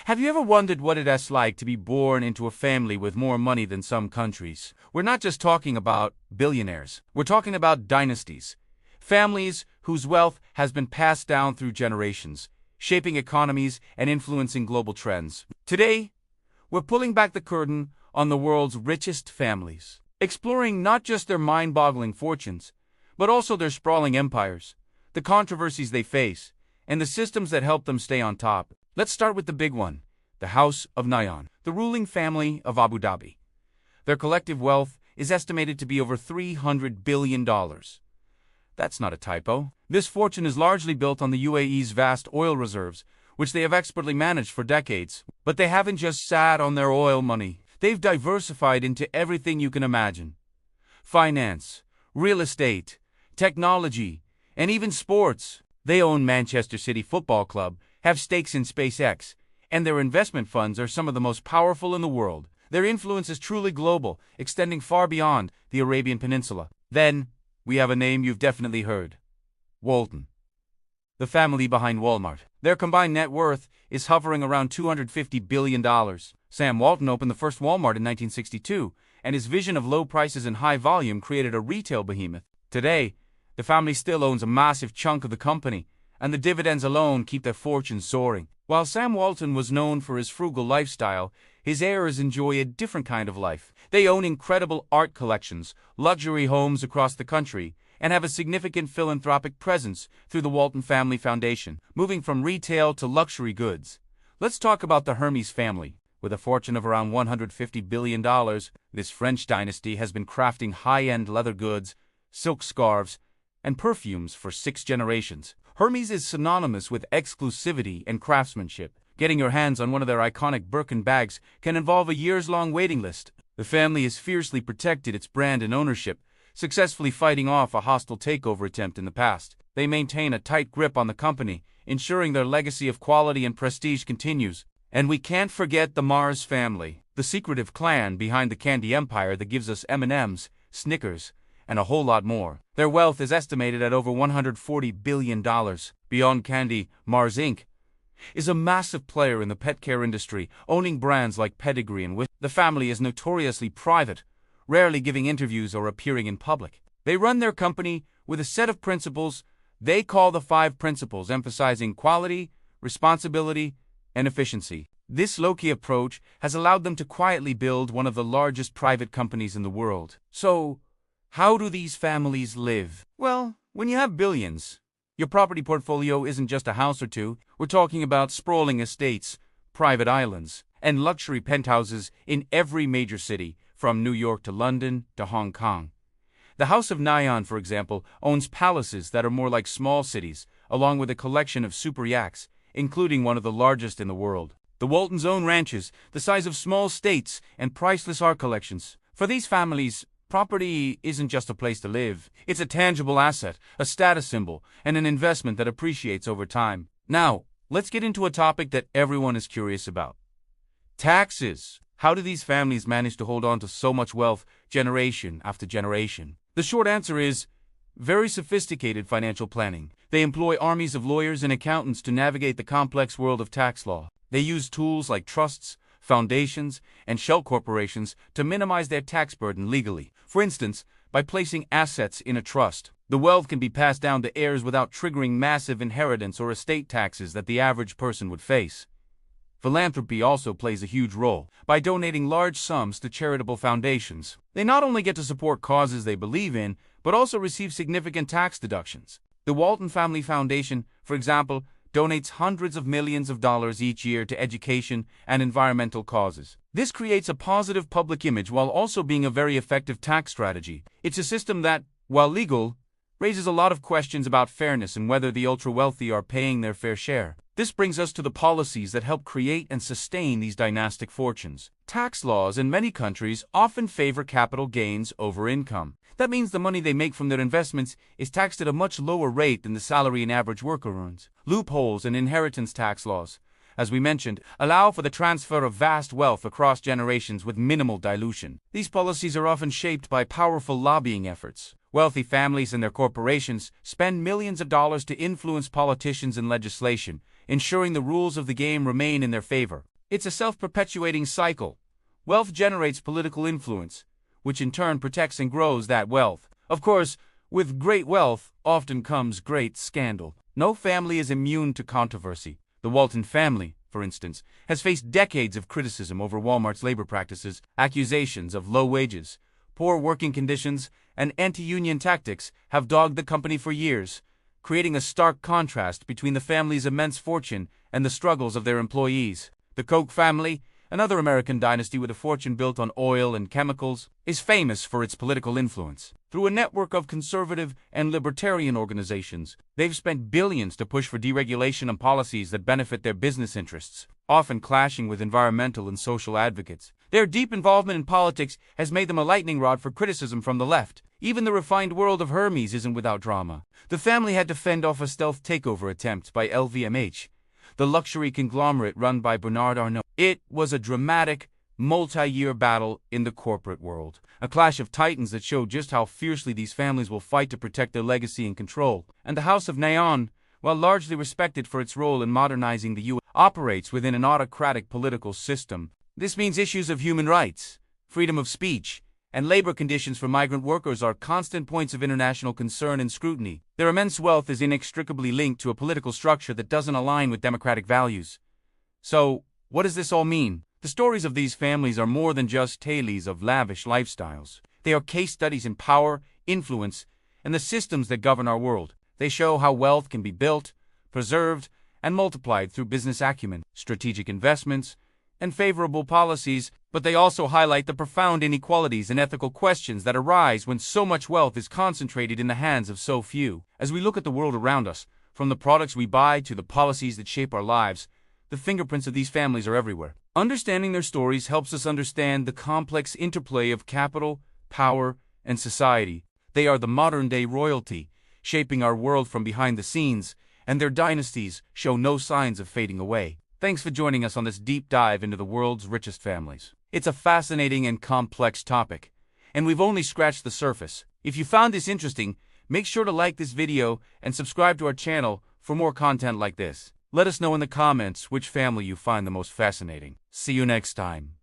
Have you ever wondered what it's like to be born into a family with more money than some countries? We're not just talking about billionaires. We're talking about dynasties. Families whose wealth has been passed down through generations, shaping economies and influencing global trends. Today, we're pulling back the curtain on the world's richest families, exploring not just their mind-boggling fortunes, but also their sprawling empires, the controversies they face, and the systems that help them stay on top. Let's start with the big one, the House of Nahyan, the ruling family of Abu Dhabi. Their collective wealth is estimated to be over $300 billion. That's not a typo. This fortune is largely built on the UAE's vast oil reserves, which they have expertly managed for decades. But they haven't just sat on their oil money. They've diversified into everything you can imagine. Finance, real estate, technology, and even sports. They own Manchester City Football Club, have stakes in SpaceX, and their investment funds are some of the most powerful in the world. Their influence is truly global, extending far beyond the Arabian Peninsula. Then, we have a name you've definitely heard. Walton. The family behind Walmart. Their combined net worth is hovering around $250 billion. Sam Walton opened the first Walmart in 1962, and his vision of low prices and high volume created a retail behemoth. Today, the family still owns a massive chunk of the company, and the dividends alone keep their fortunes soaring. While Sam Walton was known for his frugal lifestyle, his heirs enjoy a different kind of life. They own incredible art collections, luxury homes across the country, and have a significant philanthropic presence through the Walton Family Foundation. Moving from retail to luxury goods, let's talk about the Hermes family. With a fortune of around $150 billion, this French dynasty has been crafting high-end leather goods, silk scarves, and perfumes for 6 generations. Hermes is synonymous with exclusivity and craftsmanship. Getting your hands on one of their iconic Birkin bags can involve a years-long waiting list. The family has fiercely protected its brand and ownership, successfully fighting off a hostile takeover attempt in the past. They maintain a tight grip on the company, ensuring their legacy of quality and prestige continues. And we can't forget the Mars family, the secretive clan behind the candy empire that gives us M&Ms, Snickers, and a whole lot more. Their wealth is estimated at over $140 billion. Beyond Candy, Mars Inc. is a massive player in the pet care industry, owning brands like Pedigree and Whiskas. The family is notoriously private, rarely giving interviews or appearing in public. They run their company with a set of principles they call the 5 principles, emphasizing quality, responsibility, and efficiency. This low-key approach has allowed them to quietly build one of the largest private companies in the world. So, how do these families live? Well, when you have billions, your property portfolio isn't just a house or two. We're talking about sprawling estates, private islands, and luxury penthouses in every major city, from New York to London to Hong Kong. The House of Nahyan, for example, owns palaces that are more like small cities, along with a collection of super yachts, including one of the largest in the world. The Waltons own ranches, the size of small states, and priceless art collections. For these families, property isn't just a place to live. It's a tangible asset, a status symbol, and an investment that appreciates over time. Now, let's get into a topic that everyone is curious about. Taxes. How do these families manage to hold on to so much wealth generation after generation? The short answer is very sophisticated financial planning. They employ armies of lawyers and accountants to navigate the complex world of tax law. They use tools like trusts, foundations, and shell corporations to minimize their tax burden legally. For instance, by placing assets in a trust, the wealth can be passed down to heirs without triggering massive inheritance or estate taxes that the average person would face. Philanthropy also plays a huge role. By donating large sums to charitable foundations, they not only get to support causes they believe in, but also receive significant tax deductions. The Walton Family Foundation, for example, donates hundreds of millions of dollars each year to education and environmental causes. This creates a positive public image while also being a very effective tax strategy. It's a system that, while legal, raises a lot of questions about fairness and whether the ultra-wealthy are paying their fair share. This brings us to the policies that help create and sustain these dynastic fortunes. Tax laws in many countries often favor capital gains over income. That means the money they make from their investments is taxed at a much lower rate than the salary an average worker earns. Loopholes in inheritance tax laws, as we mentioned, allow for the transfer of vast wealth across generations with minimal dilution. These policies are often shaped by powerful lobbying efforts. Wealthy families and their corporations spend millions of dollars to influence politicians and legislation, ensuring the rules of the game remain in their favor. It's a self-perpetuating cycle. Wealth generates political influence, which in turn protects and grows that wealth. Of course, with great wealth often comes great scandal. No family is immune to controversy. The Walton family, for instance, has faced decades of criticism over Walmart's labor practices, accusations of low wages, poor working conditions, and anti-union tactics have dogged the company for years, creating a stark contrast between the family's immense fortune and the struggles of their employees. The Koch family, another American dynasty with a fortune built on oil and chemicals, is famous for its political influence. Through a network of conservative and libertarian organizations, they've spent billions to push for deregulation and policies that benefit their business interests, often clashing with environmental and social advocates. Their deep involvement in politics has made them a lightning rod for criticism from the left. Even the refined world of Hermes isn't without drama. The family had to fend off a stealth takeover attempt by LVMH, the luxury conglomerate run by Bernard Arnault. It was a dramatic, multi-year battle in the corporate world, a clash of titans that showed just how fiercely these families will fight to protect their legacy and control. And the House of Neon, while largely respected for its role in modernizing the U.S., operates within an autocratic political system. This means issues of human rights, freedom of speech, and labor conditions for migrant workers are constant points of international concern and scrutiny. Their immense wealth is inextricably linked to a political structure that doesn't align with democratic values. So, what does this all mean? The stories of these families are more than just tales of lavish lifestyles. They are case studies in power, influence, and the systems that govern our world. They show how wealth can be built, preserved, and multiplied through business acumen, strategic investments, and favorable policies, but they also highlight the profound inequalities and ethical questions that arise when so much wealth is concentrated in the hands of so few. As we look at the world around us, from the products we buy to the policies that shape our lives, the fingerprints of these families are everywhere. Understanding their stories helps us understand the complex interplay of capital, power, and society. They are the modern-day royalty, shaping our world from behind the scenes, and their dynasties show no signs of fading away. Thanks for joining us on this deep dive into the world's richest families. It's a fascinating and complex topic, and we've only scratched the surface. If you found this interesting, make sure to like this video and subscribe to our channel for more content like this. Let us know in the comments which family you find the most fascinating. See you next time.